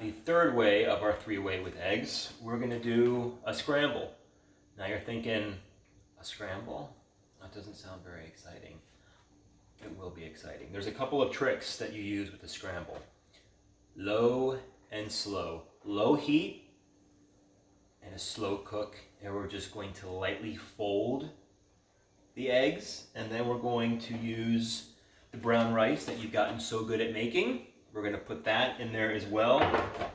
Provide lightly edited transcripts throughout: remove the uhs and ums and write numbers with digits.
got the third way of our three-way with eggs. We're going to do a scramble. Now you're thinking, a scramble? That doesn't sound very exciting. It will be exciting. There's a couple of tricks that you use with the scramble. Low and slow. Low heat and a slow cook, and we're just going to lightly fold the eggs, and then we're going to use the brown rice that you've gotten so good at making. We're going to put that in there as well,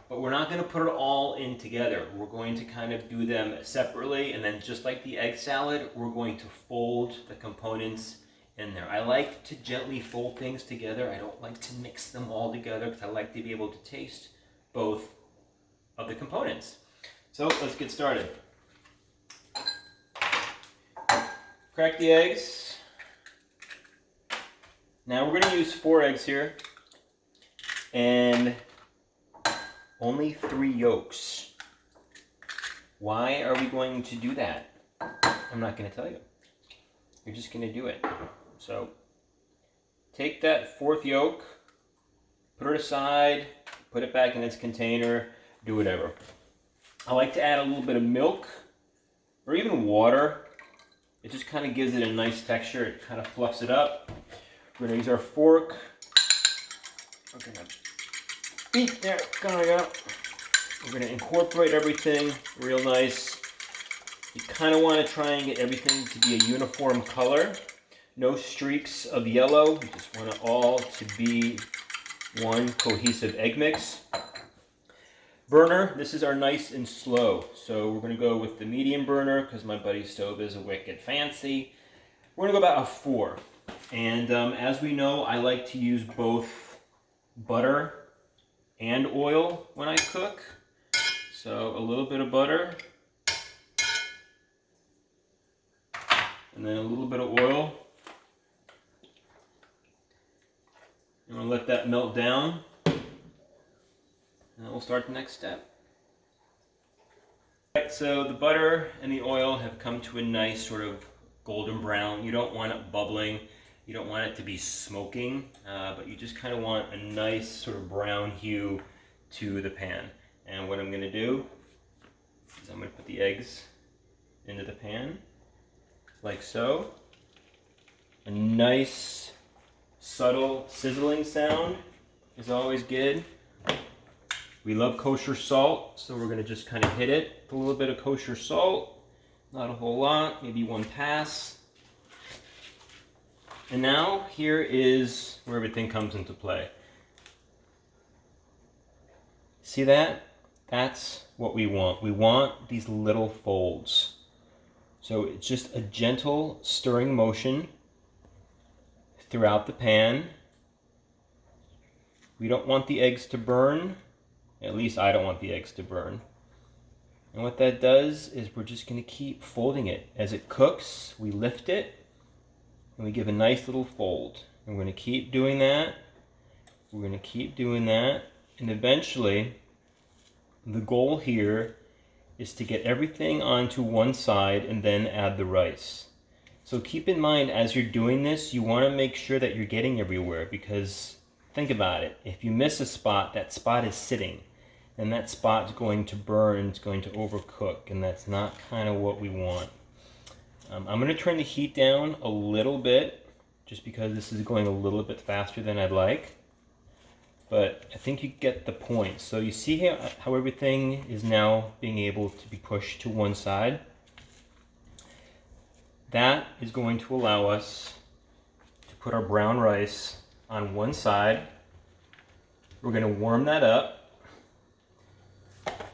but we're not going to put it all in together. We're going to kind of do them separately, and then just like the egg salad, we're going to fold the components in there. I like to gently fold things together. I don't like to mix them all together because I like to be able to taste both of the components. So let's get started. Crack the eggs. Now we're going to use 4 eggs here and only 3 yolks. Why are we going to do that? I'm not going to tell you. You're just going to do it. So take that 4th yolk, put it aside, put it back in its container, do whatever. I like to add a little bit of milk or even water. It just kind of gives it a nice texture. It kind of fluffs it up. We're going to use our fork. We're going to beat that guy up. We're going to incorporate everything real nice. You kind of want to try and get everything to be a uniform color. No streaks of yellow. You just want it all to be one cohesive egg mix. Burner, this is our nice and slow. So we're going to go with the medium burner because my buddy's stove is a wicked fancy. We're going to go about a 4. And as we know, I like to use both butter and oil when I cook. So a little bit of butter and then a little bit of oil. I'm going to let that melt down. And then we'll start the next step. Right, so the butter and the oil have come to a nice sort of golden brown. You don't want it bubbling. You don't want it to be smoking, but you just kind of want a nice sort of brown hue to the pan. And what I'm going to do is I'm going to put the eggs into the pan, like so. A nice, subtle sizzling sound is always good. We love kosher salt, so we're going to just kind of hit it with a little bit of kosher salt. Not a whole lot, maybe 1 pass. And now here is where everything comes into play. See that? That's what we want. We want these little folds. So it's just a gentle stirring motion throughout the pan. We don't want the eggs to burn. At least I don't want the eggs to burn. And what that does is we're just going to keep folding it. As it cooks, we lift it and we give a nice little fold. And we're going to keep doing that. We're going to keep doing that. And eventually, the goal here is to get everything onto one side and then add the rice. So keep in mind as you're doing this, you want to make sure that you're getting everywhere, because think about it. If you miss a spot, that spot is sitting. And that spot's going to burn, it's going to overcook, and that's not kind of what we want. I'm going to turn the heat down a little bit, just because this is going a little bit faster than I'd like. But I think you get the point. So you see how everything is now being able to be pushed to one side? That is going to allow us to put our brown rice on one side. We're going to warm that up.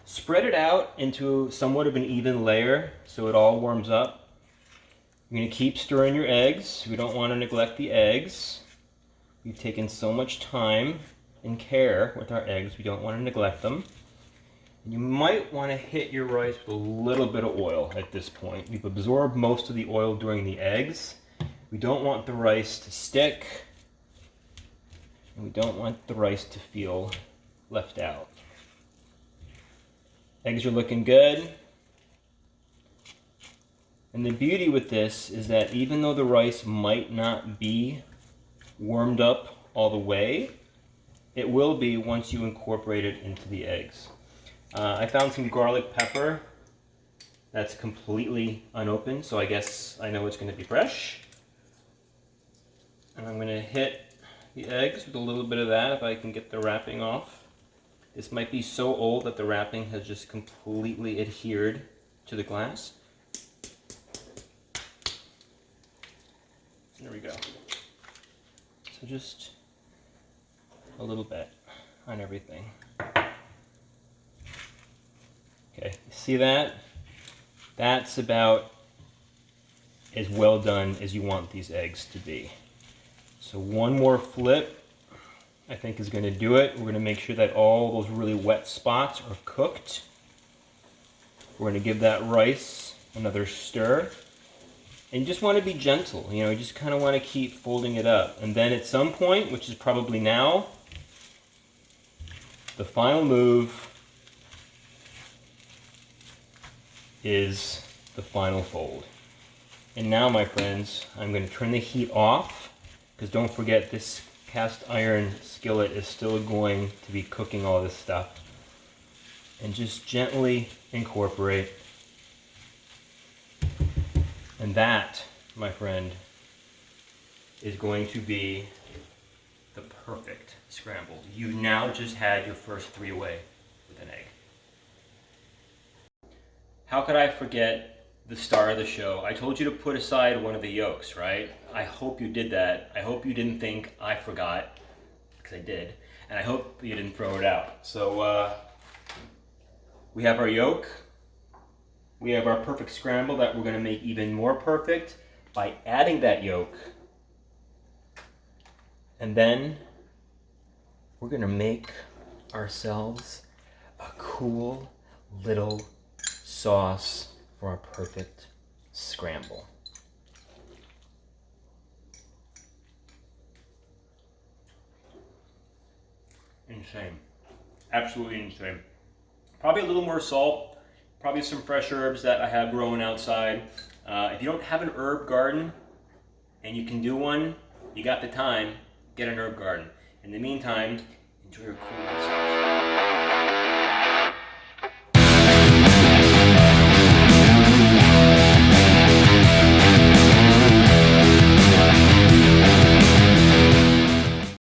Spread it out into somewhat of an even layer so it all warms up. You're going to keep stirring your eggs. We don't want to neglect the eggs. We've taken so much time and care with our eggs, we don't want to neglect them. And you might want to hit your rice with a little bit of oil at this point. We've absorbed most of the oil during the eggs. We don't want the rice to stick, and we don't want the rice to feel left out. Eggs are looking good. And the beauty with this is that even though the rice might not be warmed up all the way, it will be once you incorporate it into the eggs. I found some garlic pepper that's completely unopened, so I guess I know it's going to be fresh. And I'm going to hit the eggs with a little bit of that if I can get the wrapping off. This might be so old that the wrapping has just completely adhered to the glass. There we go. So just a little bit on everything. Okay, see that? That's about as well done as you want these eggs to be. So one more flip, I think, is going to do it. We're going to make sure that all those really wet spots are cooked. We're going to give that rice another stir. And you just want to be gentle, you know, you just kind of want to keep folding it up. And then at some point, which is probably now, the final move is the final fold. And now, my friends, I'm going to turn the heat off, because don't forget, this cast iron skillet is still going to be cooking all this stuff. And just gently incorporate. And that, my friend, is going to be the perfect scrambled. You've now just had your first 3 away with an egg. How could I forget the star of the show? I told you to put aside one of the yolks, right? I hope you did that. I hope you didn't think I forgot, because I did. And I hope you didn't throw it out. So we have our yolk. We have our perfect scramble that we're going to make even more perfect by adding that yolk. And then we're going to make ourselves a cool little sauce for our perfect scramble. Insane. Absolutely insane. Probably a little more salt. Probably some fresh herbs that I have growing outside. If you don't have an herb garden and you can do one, you got the time, get an herb garden. In the meantime, enjoy your cool sauce.